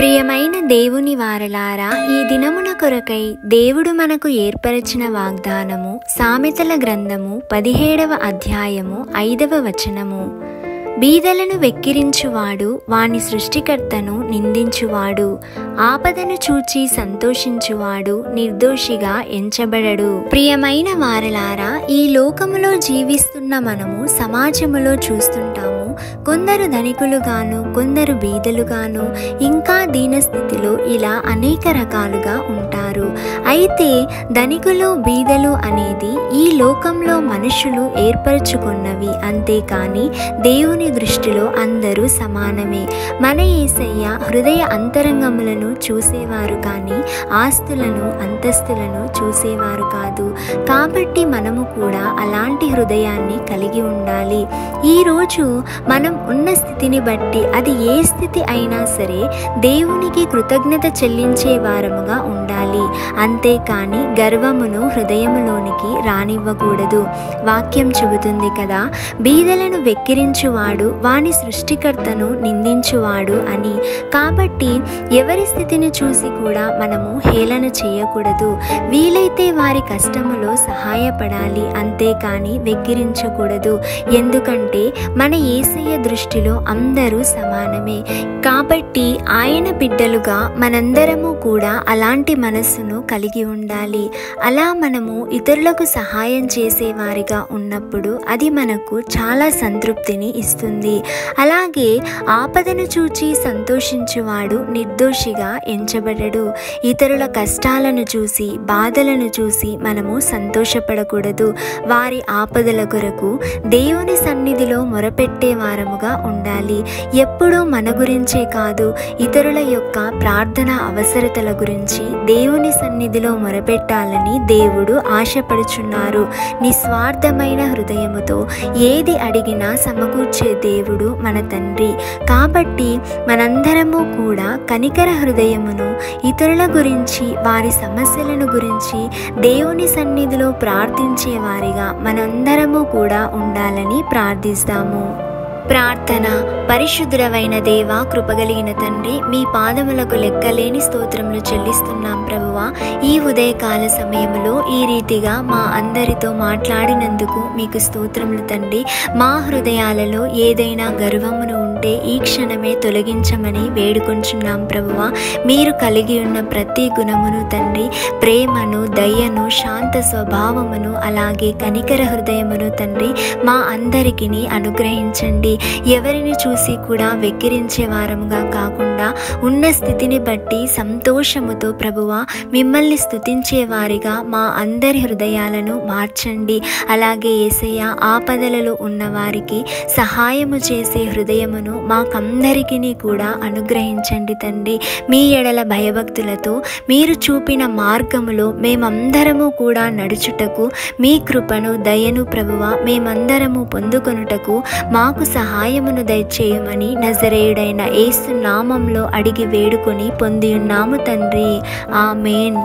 ప్రియమైన దేవుని వారలారా, ఈ దినమున కొరకై దేవుడు మనకు ఏర్పరచిన వాగ్దానము సామెతల గ్రంథము 17వ అధ్యాయము 5వ వచనము. బీదలను వెక్కిరించువాడు వాని సృష్టికర్తను నిందించువాడు, ఆపదను చూచి సంతోషించువాడు నిర్దోషిగా ఎంచబడడు. ప్రియమైన వారలారా, ఈ లోకములో జీవిస్తున్న మనము సమాజములో చూస్తుంటాము. కొందరు ధనికులుగాను, కొందరు బీదలుగాను, ఇంకా దీనస్థితిలో ఇలా అనేక రకాలుగా ఉంటారు. అయితే ధనికులు బీదలు అనేది ఈ లోకంలో మనుషులు ఏర్పరచుకున్నవి, అంతేకాని దేవుని దృష్టిలో అందరూ సమానమే. మన యేసయ్య హృదయ అంతరంగములను చూసేవారు కానీ ఆస్తులను అంతస్తులను చూసేవారు కాదు. కాబట్టి మనము కూడా అలాంటి హృదయాన్ని కలిగి ఉండాలి. ఈరోజు మనం ఉన్న స్థితిని బట్టి, అది ఏ స్థితి అయినా సరే, దేవునికి కృతజ్ఞత చెల్లించే వారముగా ఉండాలి. అంతేకాని గర్వమును హృదయములోనికి రానివ్వకూడదు. వాక్యం చెబుతుంది కదా, బీదలను వెక్కిరించువాడు వాని సృష్టికర్తను నిందించువాడు అని. కాబట్టి ఎవరి స్థితిని చూసి కూడా మనము హేళన చేయకూడదు. వీలైతే వారి కష్టములో సహాయపడాలి, అంతేకాని వెక్కిరించకూడదు. ఎందుకంటే మన యేసయ్య దృష్టిలో అందరూ సమానమే. కాబట్టి ఆయన బిడ్డలుగా మనందరము కూడా అలాంటి మనస్సును కలిగి ఉండాలి. అలా మనము ఇతరులకు సహాయం చేసేవారిగా ఉన్నప్పుడు అది మనకు చాలా సంతృప్తిని ఇస్తుంది. అలాగే ఆపదను చూచి సంతోషించువాడు నిర్దోషిగా ఎంచబడడు. ఇతరుల కష్టాలను చూసి, బాధలను చూసి మనము సంతోషపడకూడదు. వారి ఆపదల కొరకు దేవుని సన్నిధిలో మొరపెట్టే వారముగా ఉండాలి. ఎప్పుడూ మన గురించే కాదు, ఇతరుల యొక్క ప్రార్థన అవసరతల గురించి దేవుని సన్నిధిలో మొరపెట్టాలని దేవుడు ఆశపడుచున్నారు. నిస్వార్థమైన హృదయముతో ఏది అడిగినా సమకూర్చే దేవుడు మన తండ్రి. కాబట్టి మనందరము కూడా కనికర హృదయమును, ఇతరుల గురించి, వారి సమస్యలను గురించి దేవుని సన్నిధిలో ప్రార్థించే వారిగా మనందరము కూడా ఉండాలని ప్రార్థిస్తాము. ప్రార్థన. పరిశుద్ధుడవైన దేవా, కృపగలిగిన తండ్రి, మీ పాదములకు లెక్కలేని స్తోత్రములు చెల్లిస్తున్నాం ప్రభువా. ఈ ఉదయకాల సమయంలో ఈ రీతిగా మా అందరితో మాట్లాడినందుకు మీకు స్తోత్రములు తండ్రి. మా హృదయాలలో ఏదైనా గర్వమును ఉంటే ఈ క్షణమే తొలగించమని వేడుకొంచున్నాం ప్రభువా. మీరు కలిగి ఉన్న ప్రతి గుణమును తండ్రి, ప్రేమను, దయను, శాంత స్వభావమును, అలాగే కనికర హృదయమును తండ్రి మా అందరికీ అనుగ్రహించండి. ఎవరిని చూసి కూడా వెక్కిరించే వారముగా కాకుండా ఉన్న స్థితిని బట్టి సంతోషముతో ప్రభువా మిమ్మల్ని స్తుతించే వారిగా మా అందరి హృదయాలను మార్చండి. అలాగే యేసయ్య, ఆపదలలో ఉన్న వారికి సహాయము చేసే హృదయమును మాకందరికీ కూడా అనుగ్రహించండి తండ్రి. మీ ఎడల భయభక్తులతో మీరు చూపిన మార్గములో మేమందరము కూడా నడుచుటకు, మీ కృపను, దయను ప్రభువా మేమందరము పొందుకొనుటకు మాకు సహాయమును దయచేయమని నజరేయుడైన యేసు నామంలో అడిగి వేడుకొని పొంది ఉన్నాము తండ్రి. ఆమేన్.